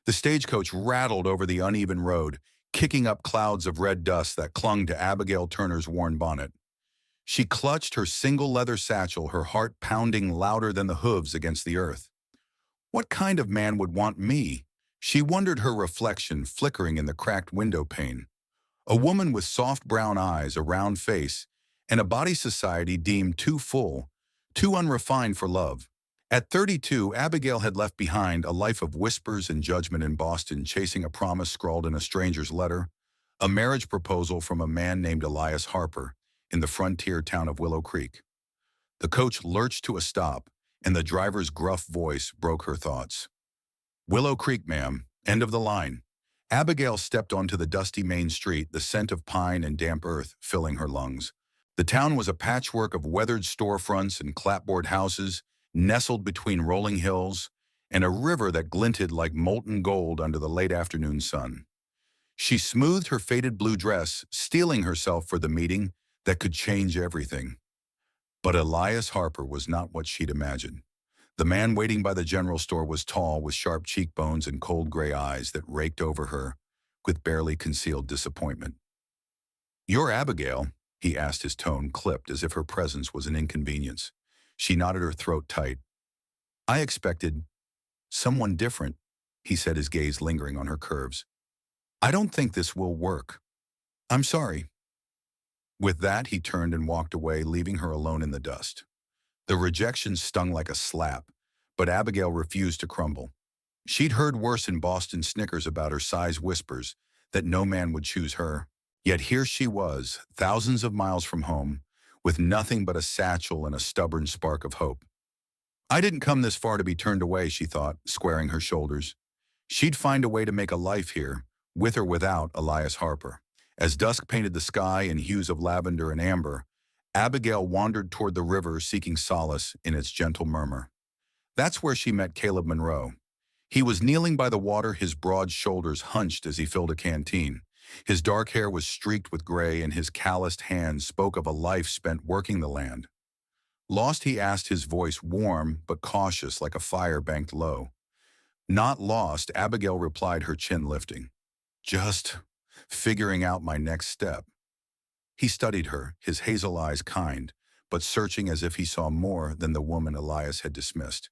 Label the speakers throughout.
Speaker 1: The stagecoach rattled over the uneven road, kicking up clouds of red dust that clung to Abigail Turner's worn bonnet. She clutched her single leather satchel, her heart pounding louder than the hooves against the earth. What kind of man would want me? She wondered, her reflection flickering in the cracked window pane. A woman with soft brown eyes, a round face, and a body society deemed too full, too unrefined for love. At 32, Abigail had left behind a life of whispers and judgment in Boston, chasing a promise scrawled in a stranger's letter, a marriage proposal from a man named Elias Harper in the frontier town of Willow Creek. The coach lurched to a stop, and the driver's gruff voice broke her thoughts. "Willow Creek, ma'am. End of the line." Abigail stepped onto the dusty main street, the scent of pine and damp earth filling her lungs. The town was a patchwork of weathered storefronts and clapboard houses, nestled between rolling hills, and a river that glinted like molten gold under the late afternoon sun. She smoothed her faded blue dress, steeling herself for the meeting that could change everything. But Elias Harper was not what she'd imagined. The man waiting by the general store was tall, with sharp cheekbones and cold gray eyes that raked over her with barely concealed disappointment. "You're Abigail?" he asked, his tone clipped as if her presence was an inconvenience. She knotted her throat tight. "I expected someone different," he said, his gaze lingering on her curves. "I don't think this will work. I'm sorry." With that, he turned and walked away, leaving her alone in the dust. The rejection stung like a slap, but Abigail refused to crumble. She'd heard worse in Boston snickers about her size, whispers that no man would choose her. Yet here she was, thousands of miles from home, with nothing but a satchel and a stubborn spark of hope. "I didn't come this far to be turned away," she thought, squaring her shoulders. She'd find a way to make a life here, with or without Elias Harper. As dusk painted the sky in hues of lavender and amber, Abigail wandered toward the river, seeking solace in its gentle murmur. That's where she met Caleb Monroe. He was kneeling by the water, his broad shoulders hunched as he filled a canteen. His dark hair was streaked with gray, and his calloused hands spoke of a life spent working the land. "Lost?" he asked, his voice warm but cautious, like a fire banked low. "Not lost," Abigail replied, her chin lifting. "Just figuring out my next step." He studied her, his hazel eyes kind, but searching, as if he saw more than the woman Elias had dismissed.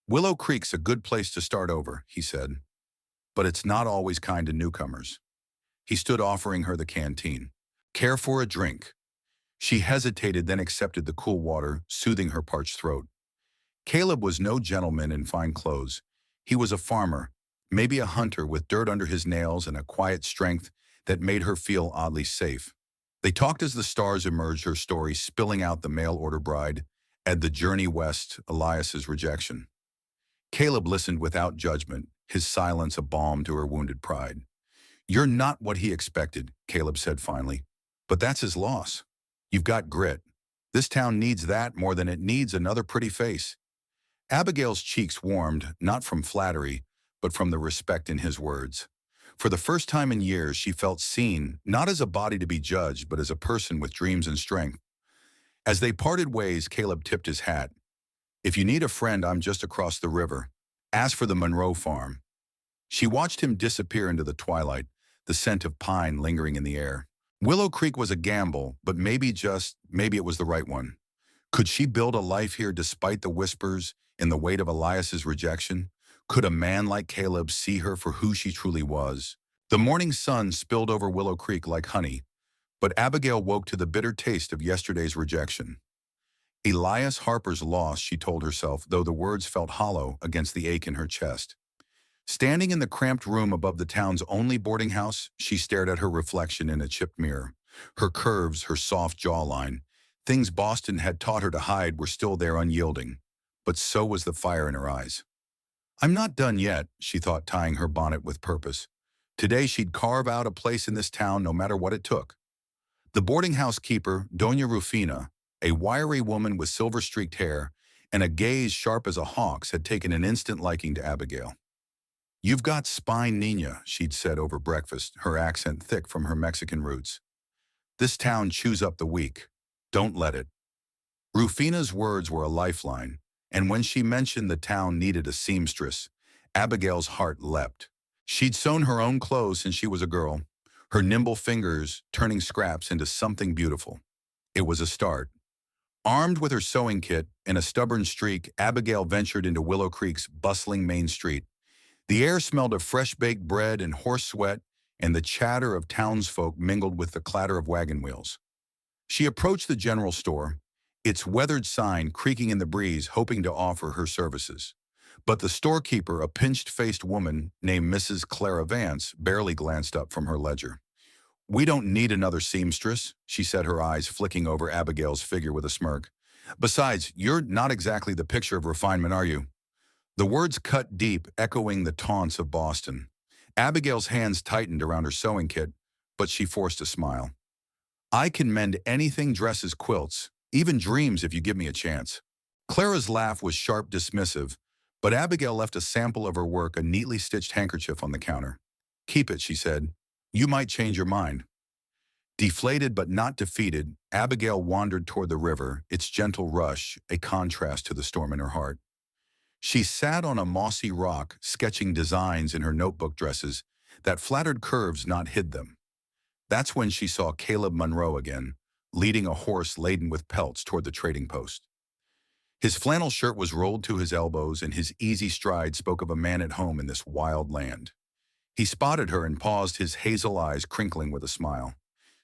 Speaker 1: "Willow Creek's a good place to start over," he said, "but it's not always kind to newcomers." He stood, offering her the canteen. "Care for a drink?" She hesitated, then accepted the cool water, soothing her parched throat. Caleb was no gentleman in fine clothes. He was a farmer, maybe a hunter, with dirt under his nails and a quiet strength that made her feel oddly safe. They talked as the stars emerged, her story spilling out: the mail-order bride, and the journey west, Elias's rejection. Caleb listened without judgment, his silence a balm to her wounded pride. "You're not what he expected," Caleb said finally, "but that's his loss. You've got grit. This town needs that more than it needs another pretty face." Abigail's cheeks warmed, not from flattery, but from the respect in his words. For the first time in years, she felt seen, not as a body to be judged, but as a person with dreams and strength. As they parted ways, Caleb tipped his hat. "If you need a friend, I'm just across the river. Ask for the Monroe farm." She watched him disappear into the twilight, the scent of pine lingering in the air. Willow Creek was a gamble, but maybe it was the right one. Could she build a life here despite the whispers and the weight of Elias's rejection? Could a man like Caleb see her for who she truly was? The morning sun spilled over Willow Creek like honey, but Abigail woke to the bitter taste of yesterday's rejection. Elias Harper's loss, she told herself, though the words felt hollow against the ache in her chest. Standing in the cramped room above the town's only boarding house, she stared at her reflection in a chipped mirror. Her curves, her soft jawline, things Boston had taught her to hide, were still there, unyielding. But so was the fire in her eyes. "I'm not done yet," she thought, tying her bonnet with purpose. Today she'd carve out a place in this town, no matter what it took. The boarding house keeper, Doña Rufina, a wiry woman with silver-streaked hair and a gaze sharp as a hawk's, had taken an instant liking to Abigail. "You've got spine, Nina," she'd said over breakfast, her accent thick from her Mexican roots. "This town chews up the weak. Don't let it." Rufina's words were a lifeline, and when she mentioned the town needed a seamstress, Abigail's heart leapt. She'd sewn her own clothes since she was a girl, her nimble fingers turning scraps into something beautiful. It was a start. Armed with her sewing kit and a stubborn streak, Abigail ventured into Willow Creek's bustling main street. The air smelled of fresh-baked bread and horse sweat, and the chatter of townsfolk mingled with the clatter of wagon wheels. She approached the general store, its weathered sign creaking in the breeze, hoping to offer her services. But the storekeeper, a pinched-faced woman named Mrs. Clara Vance, barely glanced up from her ledger. "We don't need another seamstress," she said, her eyes flicking over Abigail's figure with a smirk. "Besides, you're not exactly the picture of refinement, are you?" The words cut deep, echoing the taunts of Boston. Abigail's hands tightened around her sewing kit, but she forced a smile. "I can mend anything, dresses, quilts, even dreams if you give me a chance." Clara's laugh was sharp, dismissive, but Abigail left a sample of her work, a neatly stitched handkerchief, on the counter. "Keep it," she said. "You might change your mind." Deflated but not defeated, Abigail wandered toward the river, its gentle rush a contrast to the storm in her heart. She sat on a mossy rock, sketching designs in her notebook, dresses that flattered curves, not hid them. That's when she saw Caleb Monroe again, leading a horse laden with pelts toward the trading post. His flannel shirt was rolled to his elbows, and his easy stride spoke of a man at home in this wild land. He spotted her and paused, his hazel eyes crinkling with a smile.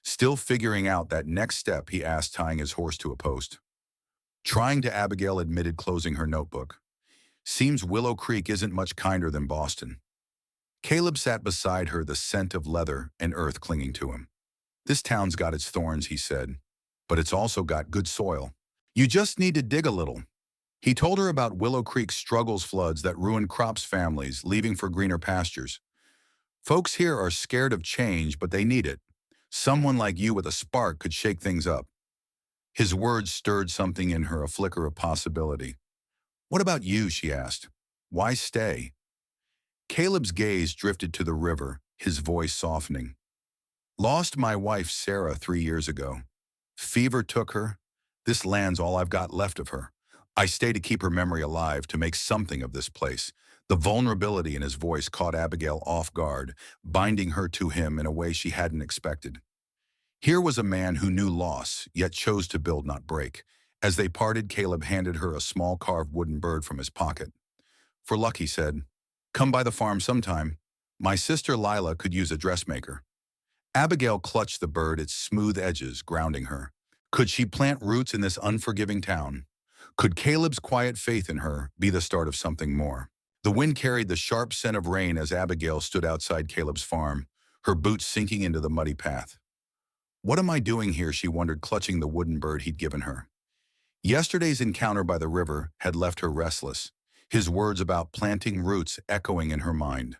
Speaker 1: Still figuring out that next step, he asked, tying his horse to a post. "Trying to," Abigail admitted, closing her notebook. "Seems Willow Creek isn't much kinder than Boston." Caleb sat beside her, the scent of leather and earth clinging to him. "This town's got its thorns," he said, "but it's also got good soil. You just need to dig a little." He told her about Willow Creek's struggles, floods that ruined crops, families leaving for greener pastures. "Folks here are scared of change, but they need it. Someone like you with a spark could shake things up." His words stirred something in her, a flicker of possibility. "What about you?" she asked. "Why stay?" Caleb's gaze drifted to the river, his voice softening. "Lost my wife Sarah 3 years ago. Fever took her. This land's all I've got left of her. I stay to keep her memory alive, to make something of this place." The vulnerability in his voice caught Abigail off guard, binding her to him in a way she hadn't expected. Here was a man who knew loss, yet chose to build, not break. As they parted, Caleb handed her a small carved wooden bird from his pocket. "For luck," he said. "Come by the farm sometime. My sister Lila could use a dressmaker." Abigail clutched the bird, its smooth edges grounding her. Could she plant roots in this unforgiving town? Could Caleb's quiet faith in her be the start of something more? The wind carried the sharp scent of rain as Abigail stood outside Caleb's farm, her boots sinking into the muddy path. "What am I doing here?" she wondered, clutching the wooden bird he'd given her. Yesterday's encounter by the river had left her restless, his words about planting roots echoing in her mind.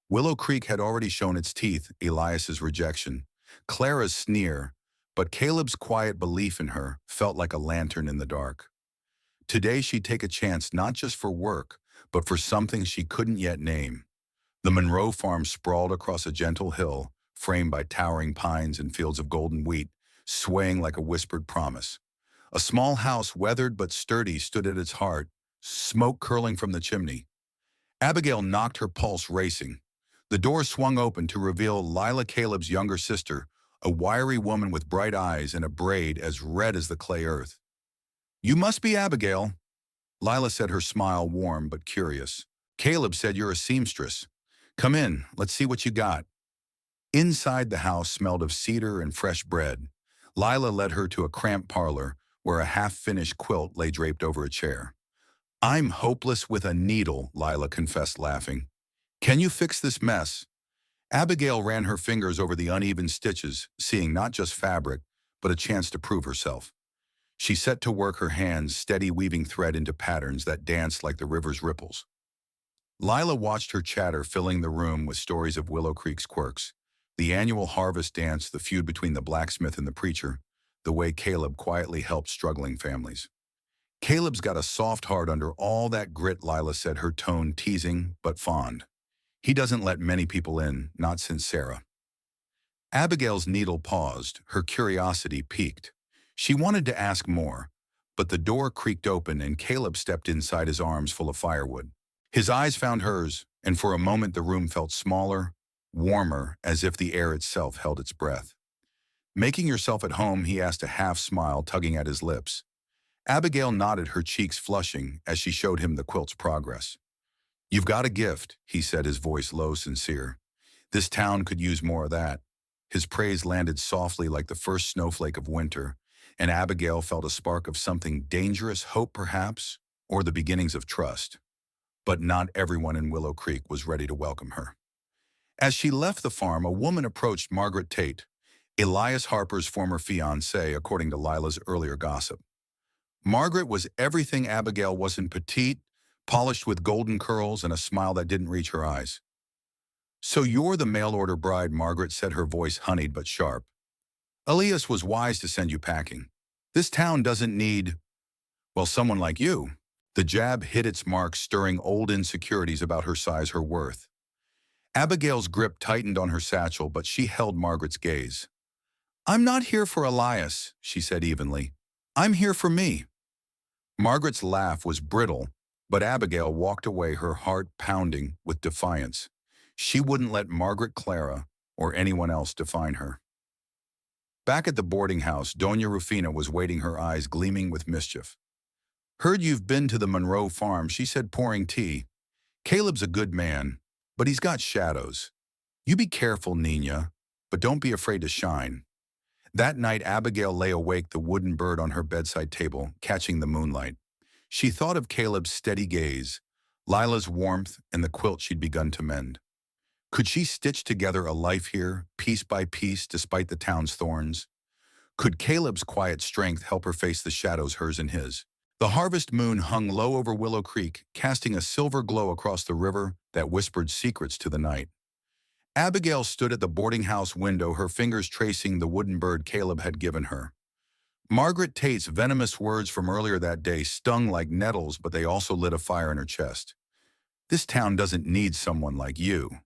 Speaker 1: Willow Creek had already shown its teeth, Elias's rejection, Clara's sneer, but Caleb's quiet belief in her felt like a lantern in the dark. Today she'd take a chance, not just for work, but for something she couldn't yet name. The Monroe farm sprawled across a gentle hill, framed by towering pines and fields of golden wheat, swaying like a whispered promise. A small house, weathered but sturdy, stood at its heart, smoke curling from the chimney. Abigail knocked, her pulse racing. The door swung open to reveal Lila, Caleb's younger sister, a wiry woman with bright eyes and a braid as red as the clay earth. "You must be Abigail," Lila said, her smile warm but curious. "Caleb said you're a seamstress. Come in, let's see what you got." Inside, the house smelled of cedar and fresh bread. Lila led her to a cramped parlor where a half-finished quilt lay draped over a chair. "I'm hopeless with a needle," Lila confessed, laughing. "Can you fix this mess?" Abigail ran her fingers over the uneven stitches, seeing not just fabric, but a chance to prove herself. She set to work, her hands steady, weaving thread into patterns that danced like the river's ripples. Lila watched her chatter, filling the room with stories of Willow Creek's quirks. The annual harvest dance, the feud between the blacksmith and the preacher, the way Caleb quietly helped struggling families. "Caleb's got a soft heart under all that grit," Lila said, her tone teasing but fond. "He doesn't let many people in, not since Sarah." Abigail's needle paused, her curiosity piqued. She wanted to ask more, but the door creaked open and Caleb stepped inside, his arms full of firewood. His eyes found hers, and for a moment the room felt smaller, warmer, as if the air itself held its breath. Making yourself at home, he asked, a half-smile tugging at his lips. Abigail nodded, her cheeks flushing, as she showed him the quilt's progress. "You've got a gift," he said, his voice low, sincere. "This town could use more of that." His praise landed softly like the first snowflake of winter, and Abigail felt a spark of something dangerous, hope perhaps, or the beginnings of trust. But not everyone in Willow Creek was ready to welcome her. As she left the farm, a woman approached Margaret Tate, Elias Harper's former fiancée, according to Lila's earlier gossip. Margaret was everything Abigail wasn't: petite, polished with golden curls and a smile that didn't reach her eyes. "So you're the mail-order bride," Margaret said, her voice honeyed but sharp. "Elias was wise to send you packing. This town doesn't need, well, someone like you." The jab hit its mark, stirring old insecurities about her size, her worth. Abigail's grip tightened on her satchel, but she held Margaret's gaze. "I'm not here for Elias," she said evenly. "I'm here for me." Margaret's laugh was brittle, but Abigail walked away, her heart pounding with defiance. She wouldn't let Margaret Clara or anyone else define her. Back at the boarding house, Doña Rufina was waiting, her eyes gleaming with mischief. "Heard you've been to the Monroe farm," she said, pouring tea. "Caleb's a good man, but he's got shadows. You be careful, Nina, but don't be afraid to shine." That night, Abigail lay awake, the wooden bird on her bedside table, catching the moonlight. She thought of Caleb's steady gaze, Lila's warmth, and the quilt she'd begun to mend. Could she stitch together a life here, piece by piece, despite the town's thorns? Could Caleb's quiet strength help her face the shadows, hers and his? The harvest moon hung low over Willow Creek, casting a silver glow across the river that whispered secrets to the night. Abigail stood at the boarding house window, her fingers tracing the wooden bird Caleb had given her. Margaret Tate's venomous words from earlier that day stung like nettles, but they also lit a fire in her chest. "This town doesn't need someone like you."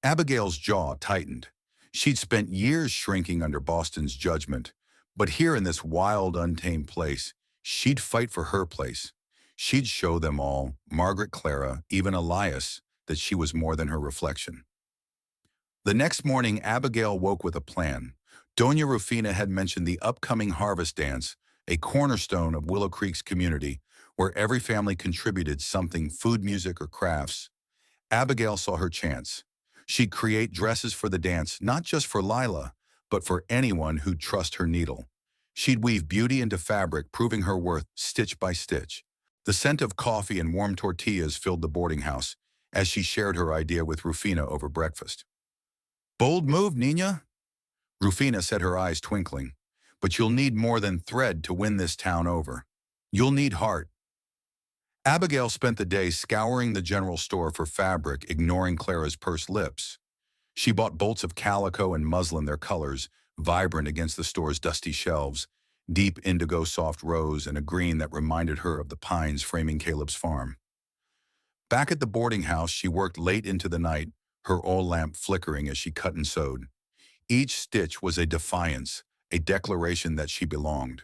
Speaker 1: Abigail's jaw tightened. She'd spent years shrinking under Boston's judgment, but here in this wild, untamed place, she'd fight for her place. She'd show them all, Margaret, Clara, even Elias, that she was more than her reflection. The next morning, Abigail woke with a plan. Doña Rufina had mentioned the upcoming harvest dance, a cornerstone of Willow Creek's community, where every family contributed something: food, music, or crafts. Abigail saw her chance. She'd create dresses for the dance, not just for Lila, but for anyone who'd trust her needle. She'd weave beauty into fabric, proving her worth stitch by stitch. The scent of coffee and warm tortillas filled the boarding house as she shared her idea with Rufina over breakfast. "Bold move, Nina," Rufina said, her eyes twinkling. "But you'll need more than thread to win this town over. You'll need heart." Abigail spent the day scouring the general store for fabric, ignoring Clara's pursed lips. She bought bolts of calico and muslin, their colors vibrant against the store's dusty shelves, deep indigo, soft rose, and a green that reminded her of the pines framing Caleb's farm. Back at the boarding house, she worked late into the night, her oil lamp flickering as she cut and sewed. Each stitch was a defiance, a declaration that she belonged.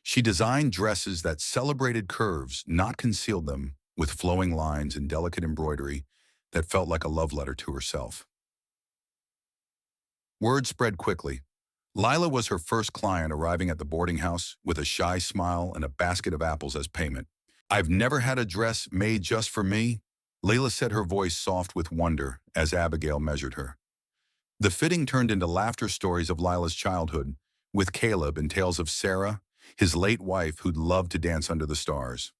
Speaker 1: She designed dresses that celebrated curves, not concealed them, with flowing lines and delicate embroidery that felt like a love letter to herself. Word spread quickly. Lila was her first client, arriving at the boarding house with a shy smile and a basket of apples as payment. "I've never had a dress made just for me," Layla said, her voice soft with wonder as Abigail measured her. The fitting turned into laughter stories of Lila's childhood, with Caleb, and tales of Sarah, his late wife, who'd loved to dance under the stars.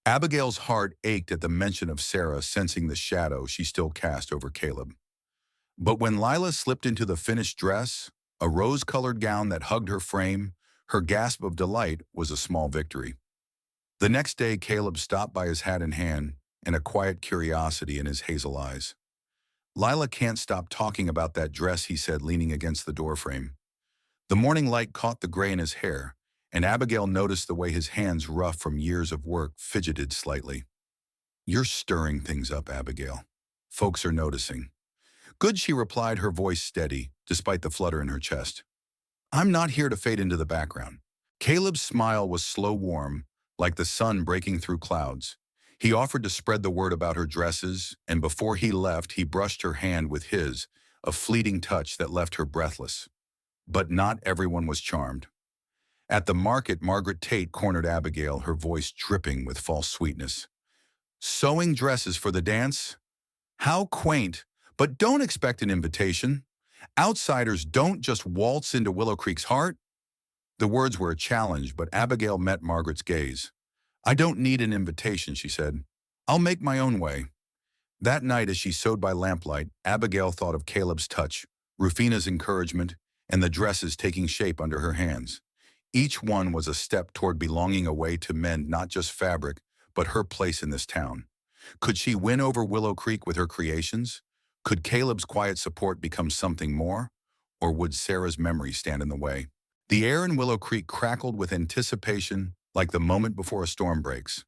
Speaker 1: Abigail's heart ached at the mention of Sarah, sensing the shadow she still cast over Caleb. But when Lila slipped into the finished dress, a rose-colored gown that hugged her frame, her gasp of delight was a small victory. The next day, Caleb stopped by, his hat in hand, and a quiet curiosity in his hazel eyes. "Lila can't stop talking about that dress," he said, leaning against the doorframe. The morning light caught the gray in his hair, and Abigail noticed the way his hands, rough from years of work, fidgeted slightly. "You're stirring things up, Abigail. Folks are noticing." "Good," she replied, her voice steady, despite the flutter in her chest. "I'm not here to fade into the background." Caleb's smile was slow, warm, like the sun breaking through clouds. He offered to spread the word about her dresses, and before he left, he brushed her hand with his, a fleeting touch that left her breathless. But not everyone was charmed. At the market, Margaret Tate cornered Abigail, her voice dripping with false sweetness. Sewing dresses for the dance? How quaint, but don't expect an invitation. Outsiders don't just waltz into Willow Creek's heart. The words were a challenge, but Abigail met Margaret's gaze. I don't need an invitation, she said. I'll make my own way. That night, as she sewed by lamplight, Abigail thought of Caleb's touch, Rufina's encouragement, and the dresses taking shape under her hands. Each one was a step toward belonging, a way to mend not just fabric, but her place in this town. Could she win over Willow Creek with her creations? Could Caleb's quiet support become something more? Or would Sarah's memory stand in the way? The air in Willow Creek crackled with anticipation, like the moment before a storm breaks.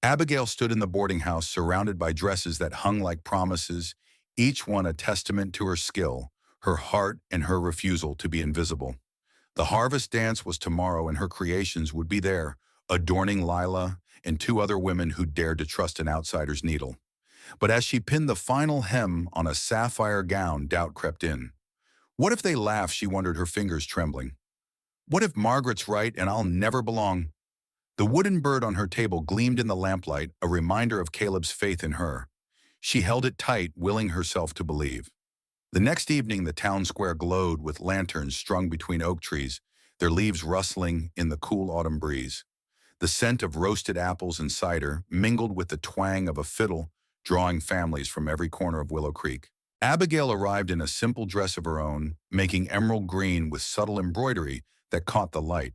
Speaker 1: Abigail stood in the boarding house surrounded by dresses that hung like promises, each one a testament to her skill, her heart, and her refusal to be invisible. The harvest dance was tomorrow, and her creations would be there, adorning Lila and two other women who dared to trust an outsider's needle. But as she pinned the final hem on a sapphire gown, doubt crept in. What if they laugh, she wondered, her fingers trembling. What if Margaret's right and I'll never belong? The wooden bird on her table gleamed in the lamplight, a reminder of Caleb's faith in her. She held it tight, willing herself to believe. The next evening, the town square glowed with lanterns strung between oak trees, their leaves rustling in the cool autumn breeze. The scent of roasted apples and cider mingled with the twang of a fiddle, drawing families from every corner of Willow Creek. Abigail arrived in a simple dress of her own, making emerald green with subtle embroidery that caught the light.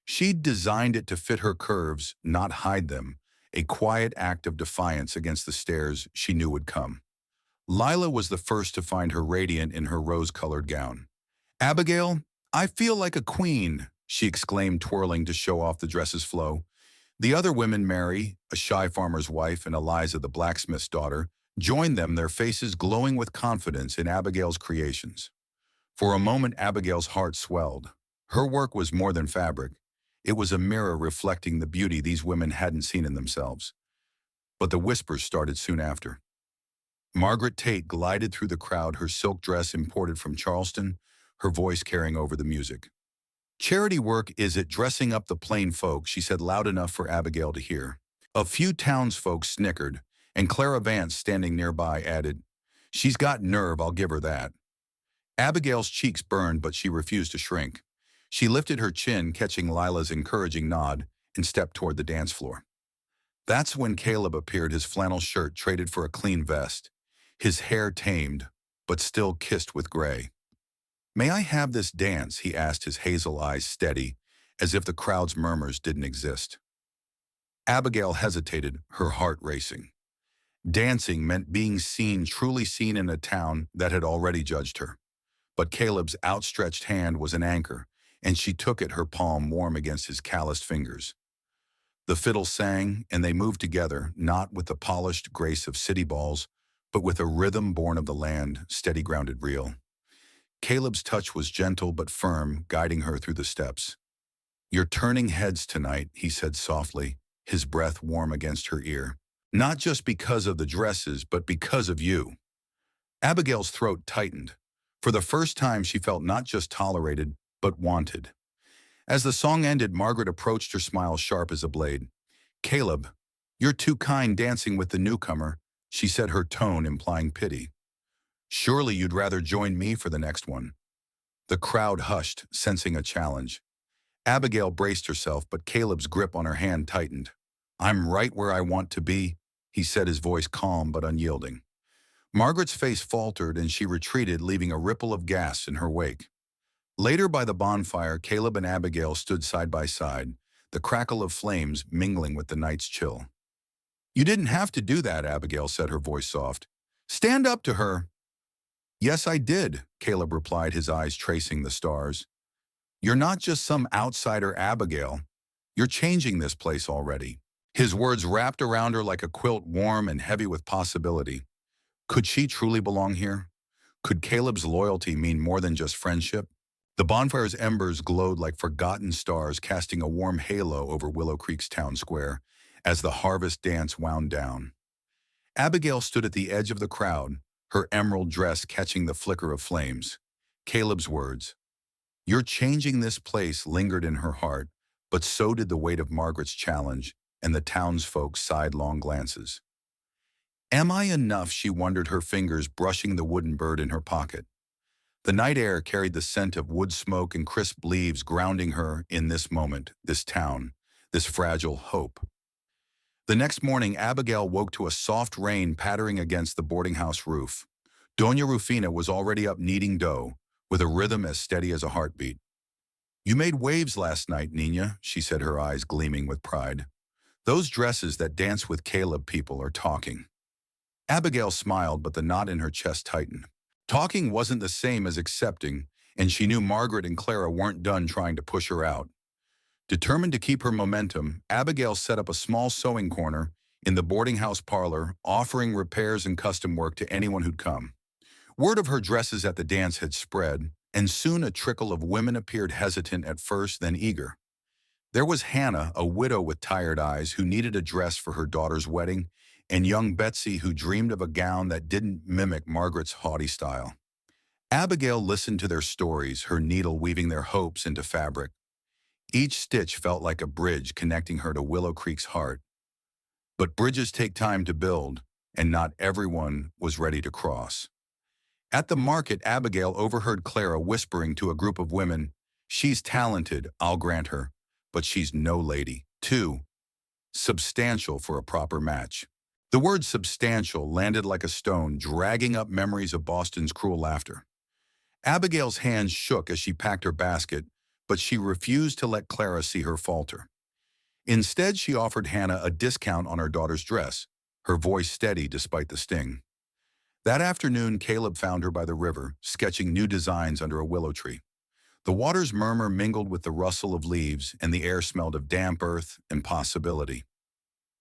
Speaker 1: She'd designed it to fit her curves, not hide them, a quiet act of defiance against the stares she knew would come. Lila was the first to find her radiant in her rose-colored gown. Abigail, I feel like a queen, she exclaimed, twirling to show off the dress's flow. The other women, Mary, a shy farmer's wife, and Eliza, the blacksmith's daughter, joined them, their faces glowing with confidence in Abigail's creations. For a moment, Abigail's heart swelled. Her work was more than fabric. It was a mirror reflecting the beauty these women hadn't seen in themselves. But the whispers started soon after. Margaret Tate glided through the crowd, her silk dress imported from Charleston, her voice carrying over the music. Charity work is it, dressing up the plain folk, she said loud enough for Abigail to hear. A few townsfolk snickered, and Clara Vance, standing nearby, added, She's got nerve, I'll give her that. Abigail's cheeks burned, but she refused to shrink. She lifted her chin, catching Lila's encouraging nod, and stepped toward the dance floor. That's when Caleb appeared, his flannel shirt traded for a clean vest, his hair tamed, but still kissed with gray. May I have this dance? He asked, his hazel eyes steady, as if the crowd's murmurs didn't exist. Abigail hesitated, her heart racing. Dancing meant being seen, truly seen in a town that had already judged her. But Caleb's outstretched hand was an anchor, and she took it, her palm warm against his calloused fingers. The fiddle sang, and they moved together, not with the polished grace of city balls, but with a rhythm born of the land, steady, grounded, real. Caleb's touch was gentle but firm, guiding her through the steps. You're turning heads tonight, he said softly, his breath warm against her ear. Not just because of the dresses, but because of you. Abigail's throat tightened. For the first time, she felt not just tolerated, but wanted. As the song ended, Margaret approached, her smile sharp as a blade. Caleb, you're too kind dancing with the newcomer, she said, her tone implying pity. Surely you'd rather join me for the next one. The crowd hushed, sensing a challenge. Abigail braced herself, but Caleb's grip on her hand tightened. I'm right where I want to be, he said, his voice calm but unyielding. Margaret's face faltered, and she retreated, leaving a ripple of gas in her wake. Later, by the bonfire, Caleb and Abigail stood side by side, the crackle of flames mingling with the night's chill. You didn't have to do that, Abigail said, her voice soft. Stand up to her. Yes, I did, Caleb replied, his eyes tracing the stars. You're not just some outsider, Abigail. You're changing this place already. His words wrapped around her like a quilt, warm and heavy with possibility. Could she truly belong here? Could Caleb's loyalty mean more than just friendship? The bonfire's embers glowed like forgotten stars, casting a warm halo over Willow Creek's town square. as the harvest dance wound down. Abigail stood at the edge of the crowd, her emerald dress catching the flicker of flames. Caleb's words, "You're changing this place," lingered in her heart, but so did the weight of Margaret's challenge, and the townsfolk's sidelong glances. Am I enough? She wondered, her fingers brushing the wooden bird in her pocket. The night air carried the scent of wood smoke and crisp leaves, grounding her in this moment, this town, this fragile hope. The next morning, Abigail woke to a soft rain pattering against the boarding house roof. Doña Rufina was already up kneading dough, with a rhythm as steady as a heartbeat. "You made waves last night, Nina," she said, her eyes gleaming with pride. "Those dresses that dance with Caleb people are talking." Abigail smiled, but the knot in her chest tightened. Talking wasn't the same as accepting, and she knew Margaret and Clara weren't done trying to push her out. Determined to keep her momentum, Abigail set up a small sewing corner in the boarding house parlor, offering repairs and custom work to anyone who'd come. Word of her dresses at the dance had spread, and soon a trickle of women appeared, hesitant at first, then eager. There was Hannah, a widow with tired eyes, who needed a dress for her daughter's wedding, and young Betsy, who dreamed of a gown that didn't mimic Margaret's haughty style. Abigail listened to their stories, her needle weaving their hopes into fabric. Each stitch felt like a bridge connecting her to Willow Creek's heart. But bridges take time to build, and not everyone was ready to cross. At the market, Abigail overheard Clara whispering to a group of women, "She's talented, I'll grant her, but she's no lady." Too substantial for a proper match. The word substantial landed like a stone, dragging up memories of Boston's cruel laughter. Abigail's hands shook as she packed her basket, but she refused to let Clara see her falter. Instead, she offered Hannah a discount on her daughter's dress, her voice steady despite the sting. That afternoon, Caleb found her by the river, sketching new designs under a willow tree. The water's murmur mingled with the rustle of leaves, and the air smelled of damp earth and possibility.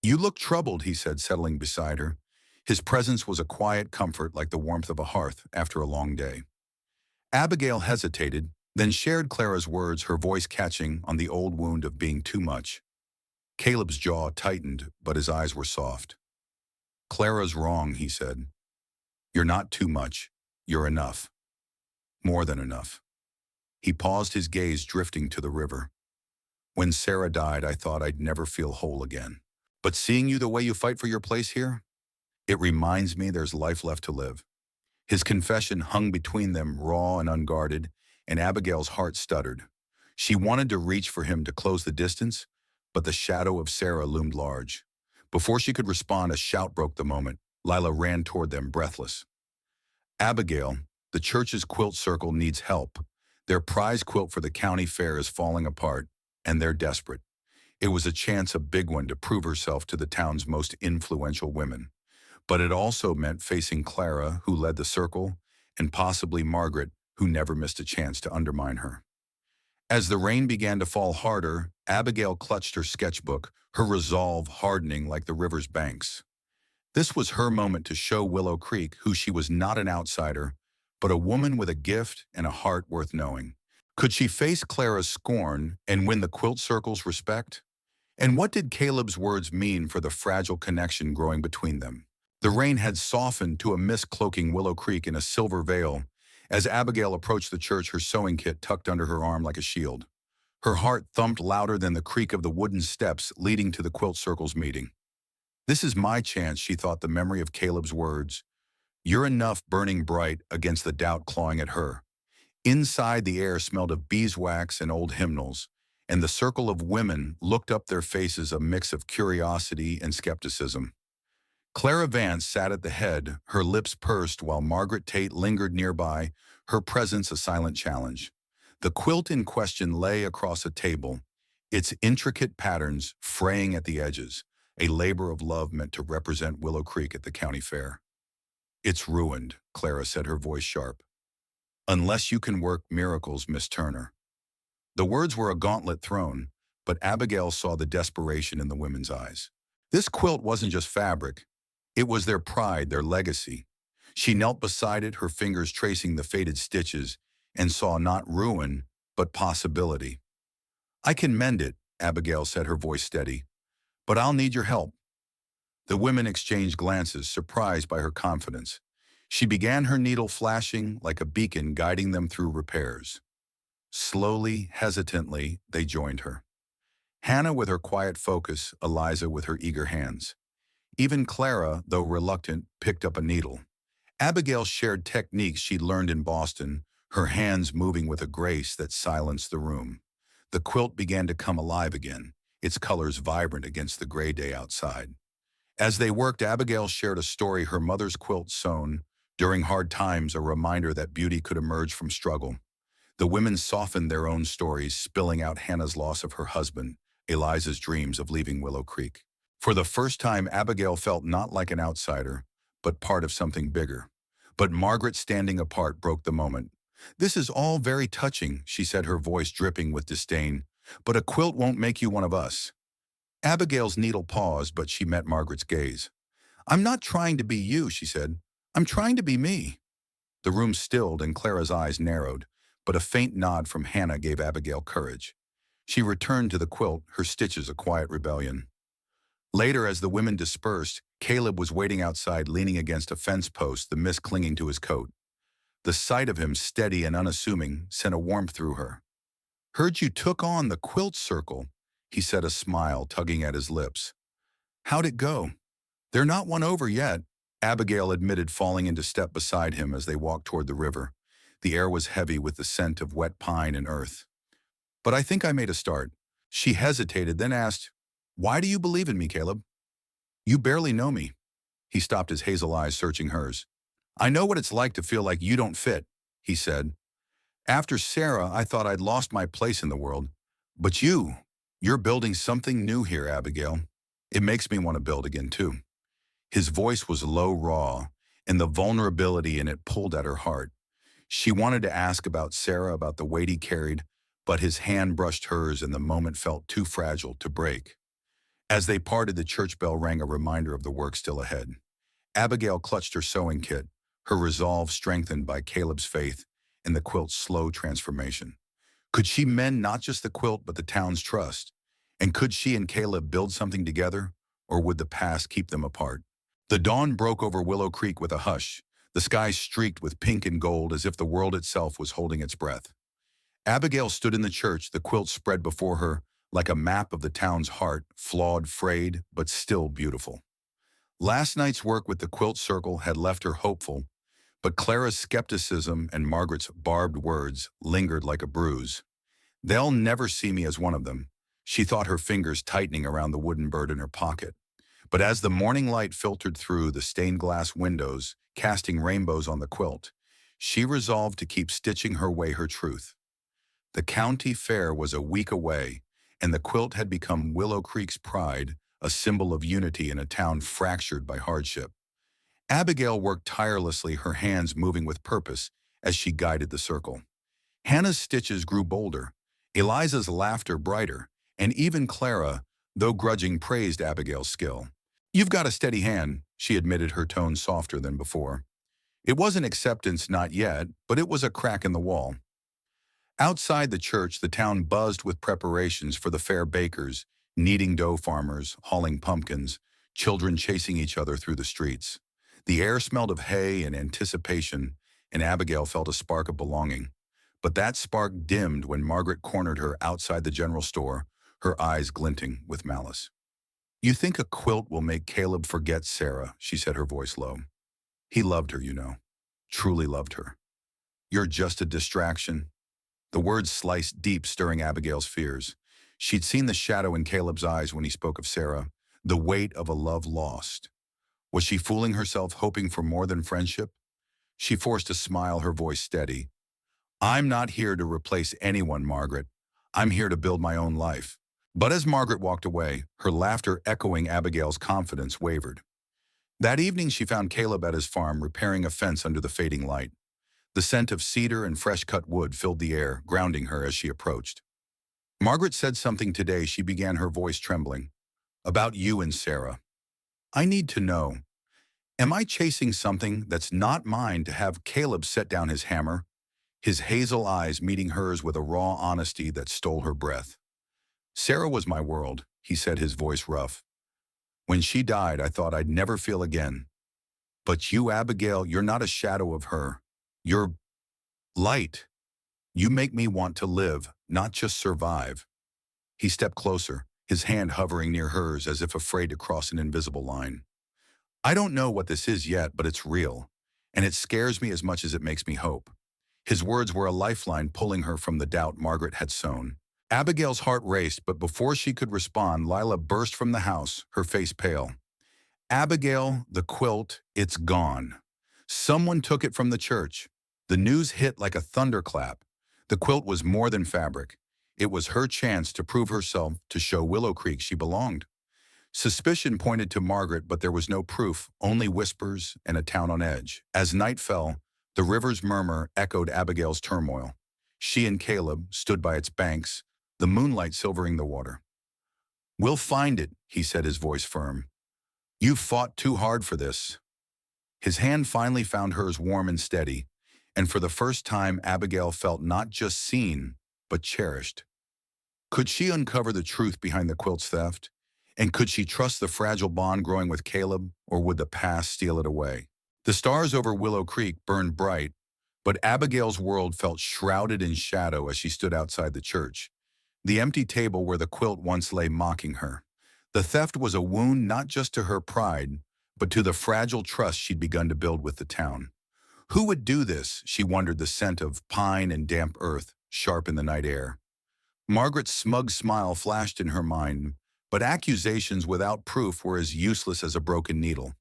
Speaker 1: "You look troubled," he said, settling beside her. His presence was a quiet comfort, like the warmth of a hearth after a long day. Abigail hesitated, then shared Clara's words, her voice catching on the old wound of being too much. Caleb's jaw tightened, but his eyes were soft. "Clara's wrong," he said. "You're not too much. You're enough. More than enough." He paused, his gaze drifting to the river. "When Sarah died, I thought I'd never feel whole again. But seeing you the way you fight for your place here, it reminds me there's life left to live." His confession hung between them, raw and unguarded, and Abigail's heart stuttered. She wanted to reach for him to close the distance, but the shadow of Sarah loomed large. Before she could respond, a shout broke the moment. Lila ran toward them, breathless. "Abigail, the church's quilt circle needs help. Their prize quilt for the county fair is falling apart, and they're desperate." It was a chance, a big one, to prove herself to the town's most influential women. But it also meant facing Clara, who led the circle, and possibly Margaret, who never missed a chance to undermine her. As the rain began to fall harder, Abigail clutched her sketchbook, her resolve hardening like the river's banks. This was her moment to show Willow Creek who she was, not an outsider, but a woman with a gift and a heart worth knowing. Could she face Clara's scorn and win the quilt circle's respect? And what did Caleb's words mean for the fragile connection growing between them? The rain had softened to a mist, cloaking Willow Creek in a silver veil. As Abigail approached the church, her sewing kit tucked under her arm like a shield. Her heart thumped louder than the creak of the wooden steps leading to the quilt circle's meeting. This is my chance, she thought, the memory of Caleb's words. "You're enough," burning bright against the doubt clawing at her. Inside, the air smelled of beeswax and old hymnals, and the circle of women looked up, their faces a mix of curiosity and skepticism. Clara Vance sat at the head, her lips pursed, while Margaret Tate lingered nearby, her presence a silent challenge. The quilt in question lay across a table, its intricate patterns fraying at the edges, a labor of love meant to represent Willow Creek at the county fair. "It's ruined," Clara said, her voice sharp. "Unless you can work miracles, Miss Turner." The words were a gauntlet thrown, but Abigail saw the desperation in the women's eyes. This quilt wasn't just fabric. It was their pride, their legacy. She knelt beside it, her fingers tracing the faded stitches, and saw not ruin, but possibility. "I can mend it," Abigail said, her voice steady. But I'll need your help. The women exchanged glances, surprised by her confidence. She began her needle flashing like a beacon guiding them through repairs. Slowly, hesitantly, they joined her. Hannah with her quiet focus, Eliza with her eager hands. Even Clara, though reluctant, picked up a needle. Abigail shared techniques she'd learned in Boston, her hands moving with a grace that silenced the room. The quilt began to come alive again, its colors vibrant against the gray day outside. As they worked, Abigail shared a story her mother's quilt sewn, during hard times, a reminder that beauty could emerge from struggle. The women softened their own stories, spilling out Hannah's loss of her husband, Eliza's dreams of leaving Willow Creek. For the first time, Abigail felt not like an outsider, but part of something bigger. But Margaret, standing apart, broke the moment. "This is all very touching," she said, her voice dripping with disdain, "but a quilt won't make you one of us." Abigail's needle paused, but she met Margaret's gaze. "I'm not trying to be you," she said. "I'm trying to be me." The room stilled and Clara's eyes narrowed, but a faint nod from Hannah gave Abigail courage. She returned to the quilt, her stitches a quiet rebellion. Later, as the women dispersed, Caleb was waiting outside, leaning against a fence post, the mist clinging to his coat. The sight of him, steady and unassuming, sent a warmth through her. "Heard you took on the quilt circle," he said, a smile tugging at his lips. "How'd it go?" "They're not won over yet," Abigail admitted, falling into step beside him as they walked toward the river. The air was heavy with the scent of wet pine and earth. "But I think I made a start." She hesitated, then asked, "Why do you believe in me, Caleb?" "You barely know me." He stopped, his hazel eyes searching hers. "I know what it's like to feel like you don't fit," he said. "After Sarah, I thought I'd lost my place in the world. But you're building something new here, Abigail. It makes me want to build again, too." His voice was low, raw, and the vulnerability in it pulled at her heart. She wanted to ask about Sarah, about the weight he carried, but his hand brushed hers and the moment felt too fragile to break. As they parted, the church bell rang, a reminder of the work still ahead. Abigail clutched her sewing kit, her resolve strengthened by Caleb's faith in the quilt's slow transformation. Could she mend not just the quilt, but the town's trust? And could she and Caleb build something together, or would the past keep them apart? The dawn broke over Willow Creek with a hush, the sky streaked with pink and gold as if the world itself was holding its breath. Abigail stood in the church, the quilt spread before her like a map of the town's heart, flawed, frayed, but still beautiful. Last night's work with the quilt circle had left her hopeful, but Clara's skepticism and Margaret's barbed words lingered like a bruise. "They'll never see me as one of them," she thought, her fingers tightening around the wooden bird in her pocket. But as the morning light filtered through the stained glass windows, casting rainbows on the quilt, she resolved to keep stitching her way her truth. The county fair was a week away, and the quilt had become Willow Creek's pride, a symbol of unity in a town fractured by hardship. Abigail worked tirelessly, her hands moving with purpose as she guided the circle. Hannah's stitches grew bolder, Eliza's laughter brighter, and even Clara, though grudging, praised Abigail's skill. "You've got a steady hand," she admitted, her tone softer than before. It wasn't acceptance, not yet, but it was a crack in the wall. Outside the church, the town buzzed with preparations for the fair: bakers, kneading dough, farmers hauling pumpkins, children chasing each other through the streets. The air smelled of hay and anticipation, and Abigail felt a spark of belonging. But that spark dimmed when Margaret cornered her outside the general store, her eyes glinting with malice. "You think a quilt will make Caleb forget Sarah," she said, her voice low. "He loved her, you know. Truly loved her. You're just a distraction." The words sliced deep, stirring Abigail's fears. She'd seen the shadow in Caleb's eyes when he spoke of Sarah, the weight of a love lost. Was she fooling herself, hoping for more than friendship? She forced a smile, her voice steady. "I'm not here to replace anyone, Margaret. I'm here to build my own life." But as Margaret walked away, her laughter echoing Abigail's confidence, wavered. That evening she found Caleb at his farm, repairing a fence under the fading light. The scent of cedar and fresh-cut wood filled the air, grounding her as she approached. "Margaret said something today," she began, her voice trembling. "About you and Sarah. I need to know. Am I chasing something that's not mine?" To have Caleb set down his hammer, his hazel eyes meeting hers with a raw honesty that stole her breath. "Sarah was my world," he said, his voice rough. When she died, I thought I'd never feel again. But you, Abigail, you're not a shadow of her. You're light. You make me want to live, not just survive." He stepped closer, his hand hovering near hers as if afraid to cross an invisible line. "I don't know what this is yet, but it's real. And it scares me as much as it makes me hope." His words were a lifeline pulling her from the doubt Margaret had sown. Abigail's heart raced, but before she could respond, Lila burst from the house, her face pale. "Abigail, the quilt, it's gone. Someone took it from the church." The news hit like a thunderclap. The quilt was more than fabric. It was her chance to prove herself, to show Willow Creek she belonged. Suspicion pointed to Margaret, but there was no proof, only whispers and a town on edge. As night fell, the river's murmur echoed Abigail's turmoil. She and Caleb stood by its banks, the moonlight silvering the water. "We'll find it," he said, his voice firm. "You've fought too hard for this." His hand finally found hers warm and steady, and for the first time Abigail felt not just seen, but cherished. Could she uncover the truth behind the quilt's theft? And could she trust the fragile bond growing with Caleb, or would the past steal it away? The stars over Willow Creek burned bright, but Abigail's world felt shrouded in shadow as she stood outside the church, the empty table where the quilt once lay mocking her. The theft was a wound not just to her pride, but to the fragile trust she'd begun to build with the town. Who would do this? She wondered, the scent of pine and damp earth sharp in the night air. Margaret's smug smile flashed in her mind, but accusations without proof were as useless as a broken needle.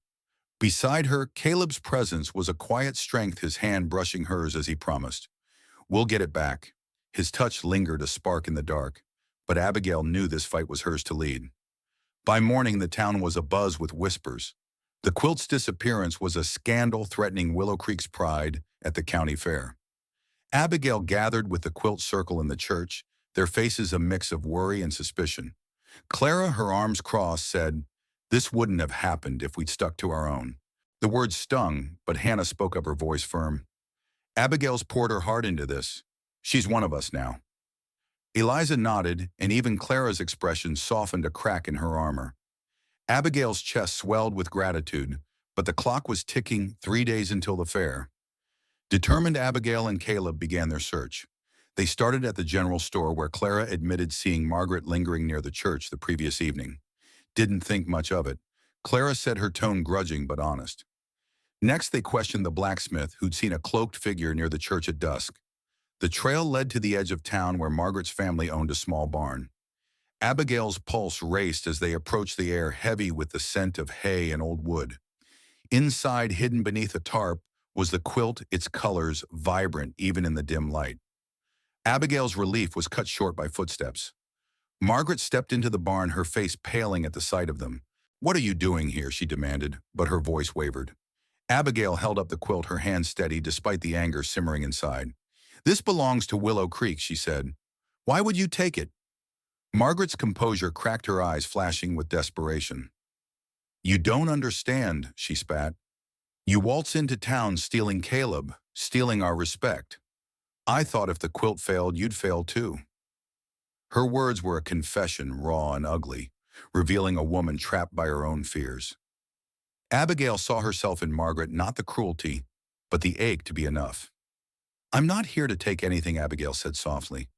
Speaker 1: Beside her, Caleb's presence was a quiet strength, his hand brushing hers as he promised. "We'll get it back." His touch lingered, a spark in the dark, but Abigail knew this fight was hers to lead. By morning, the town was abuzz with whispers. The quilt's disappearance was a scandal threatening Willow Creek's pride at the county fair. Abigail gathered with the quilt circle in the church, their faces a mix of worry and suspicion. Clara, her arms crossed, said, "This wouldn't have happened if we'd stuck to our own." The words stung, but Hannah spoke up, her voice firm. "Abigail's poured her heart into this. She's one of us now." Eliza nodded, and even Clara's expression softened a crack in her armor. Abigail's chest swelled with gratitude, but the clock was ticking, 3 days until the fair. Determined, Abigail and Caleb began their search. They started at the general store where Clara admitted seeing Margaret lingering near the church the previous evening. Didn't think much of it. Clara said, her tone grudging but honest. Next, they questioned the blacksmith who'd seen a cloaked figure near the church at dusk. The trail led to the edge of town where Margaret's family owned a small barn. Abigail's pulse raced as they approached, the air heavy with the scent of hay and old wood. Inside, hidden beneath a tarp, was the quilt, its colors vibrant even in the dim light. Abigail's relief was cut short by footsteps. Margaret stepped into the barn, her face paling at the sight of them. "What are you doing here?" she demanded, but her voice wavered. Abigail held up the quilt, her hand steady despite the anger simmering inside. "This belongs to Willow Creek," she said. "Why would you take it?" Margaret's composure cracked, her eyes flashing with desperation. "You don't understand," she spat. "You waltz into town stealing Caleb, stealing our respect. I thought if the quilt failed, you'd fail too." Her words were a confession, raw and ugly, revealing a woman trapped by her own fears. Abigail saw herself in Margaret, not the cruelty, but the ache to be enough. "I'm not here to take anything," Abigail said softly.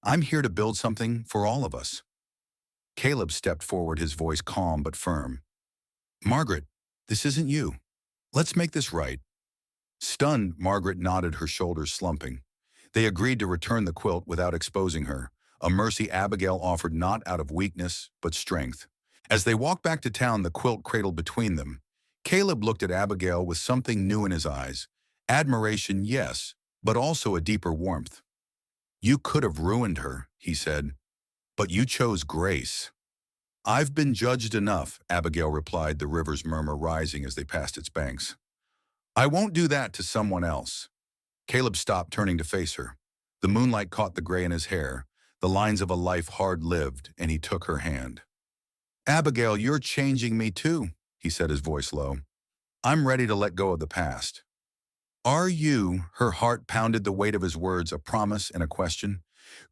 Speaker 1: "I'm here to build something for all of us." Caleb stepped forward, his voice calm but firm. "Margaret, this isn't you. Let's make this right." Stunned, Margaret nodded, her shoulders slumping. They agreed to return the quilt without exposing her, a mercy Abigail offered not out of weakness, but strength. As they walked back to town, the quilt cradled between them. Caleb looked at Abigail with something new in his eyes. Admiration, yes, but also a deeper warmth. "You could have ruined her," he said, "but you chose grace." "I've been judged enough," Abigail replied, the river's murmur rising as they passed its banks. "I won't do that to someone else." Caleb stopped, turning to face her. The moonlight caught the gray in his hair, the lines of a life hard-lived, and he took her hand. "Abigail, you're changing me too," he said, his voice low. "I'm ready to let go of the past." "Are you?" Her heart pounded, the weight of his words, a promise and a question.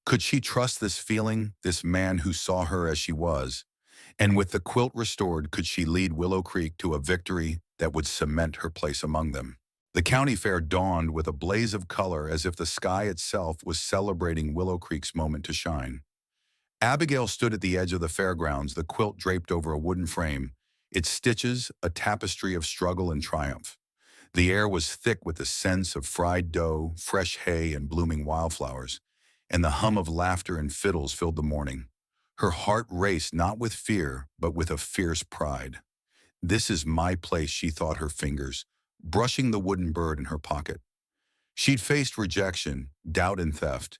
Speaker 1: Could she trust this feeling, this man who saw her as she was? And with the quilt restored, could she lead Willow Creek to a victory that would cement her place among them? The county fair dawned with a blaze of color as if the sky itself was celebrating Willow Creek's moment to shine. Abigail stood at the edge of the fairgrounds, the quilt draped over a wooden frame, its stitches a tapestry of struggle and triumph. The air was thick with the sense of fried dough, fresh hay, and blooming wildflowers, and the hum of laughter and fiddles filled the morning. Her heart raced not with fear, but with a fierce pride. This is my place, she thought, her fingers brushing the wooden bird in her pocket. She'd faced rejection, doubt, and theft,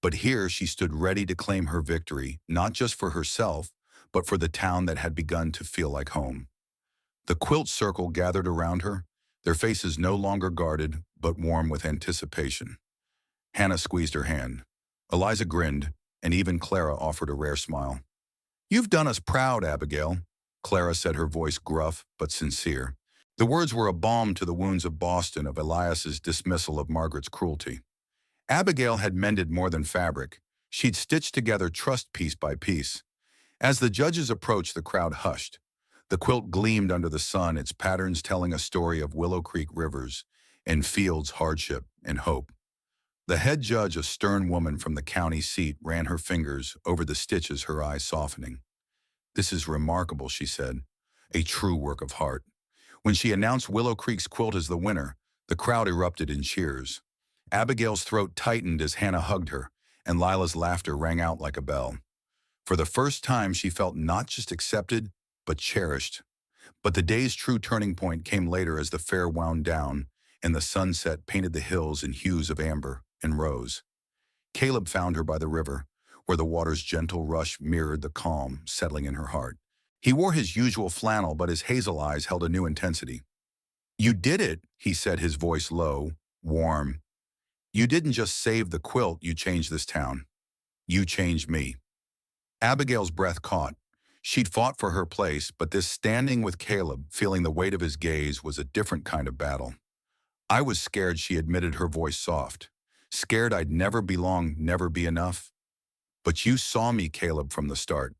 Speaker 1: but here she stood ready to claim her victory, not just for herself, but for the town that had begun to feel like home. The quilt circle gathered around her, their faces no longer guarded, but warm with anticipation. Hannah squeezed her hand. Eliza grinned, and even Clara offered a rare smile. "You've done us proud, Abigail," Clara said, her voice gruff but sincere. The words were a balm to the wounds of Boston of Elias's dismissal of Margaret's cruelty. Abigail had mended more than fabric. She'd stitched together trust piece by piece. As the judges approached, the crowd hushed. The quilt gleamed under the sun, its patterns telling a story of Willow Creek rivers and fields, hardship, and hope. The head judge, a stern woman from the county seat, ran her fingers over the stitches, her eyes softening. "This is remarkable," she said. "A true work of art." When she announced Willow Creek's quilt as the winner, the crowd erupted in cheers. Abigail's throat tightened as Hannah hugged her, and Lila's laughter rang out like a bell. For the first time, she felt not just accepted, but cherished. But the day's true turning point came later as the fair wound down, and the sunset painted the hills in hues of amber and rose. Caleb found her by the river, where the water's gentle rush mirrored the calm settling in her heart. He wore his usual flannel, but his hazel eyes held a new intensity. "You did it," he said, his voice low, warm. "You didn't just save the quilt, you changed this town. You changed me." Abigail's breath caught. She'd fought for her place, but this standing with Caleb, feeling the weight of his gaze, was a different kind of battle. "I was scared," she admitted, her voice soft. "Scared I'd never belong, never be enough. But you saw me, Caleb, from the start."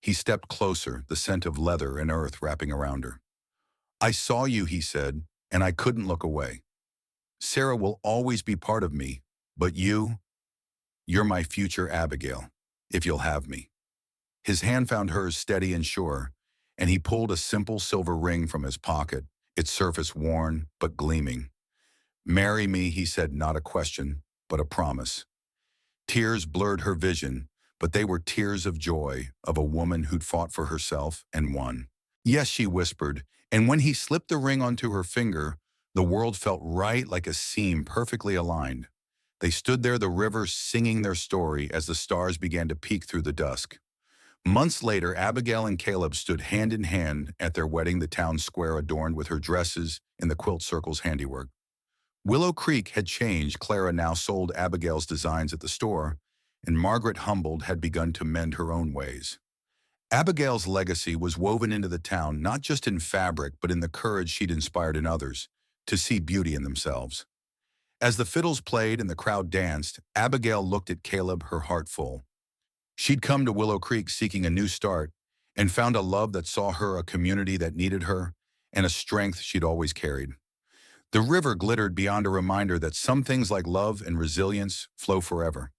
Speaker 1: He stepped closer, the scent of leather and earth wrapping around her. "I saw you," he said, "and I couldn't look away. Sarah will always be part of me, but you're my future Abigail, if you'll have me." His hand found hers steady and sure, and he pulled a simple silver ring from his pocket, its surface worn but gleaming. "Marry me," he said, not a question, but a promise. Tears blurred her vision, but they were tears of joy, of a woman who'd fought for herself and won. "Yes," she whispered, and when he slipped the ring onto her finger, the world felt right, like a seam perfectly aligned. They stood there, the river singing their story as the stars began to peek through the dusk. Months later, Abigail and Caleb stood hand in hand at their wedding, the town square adorned with her dresses and the quilt circle's handiwork. Willow Creek had changed. Clara now sold Abigail's designs at the store, and Margaret, humbled, had begun to mend her own ways. Abigail's legacy was woven into the town, not just in fabric, but in the courage she'd inspired in others to see beauty in themselves. As the fiddles played and the crowd danced, Abigail looked at Caleb, her heart full. She'd come to Willow Creek seeking a new start and found a love that saw her, a community that needed her, and a strength she'd always carried. The river glittered beyond a reminder that some things like love and resilience flow forever.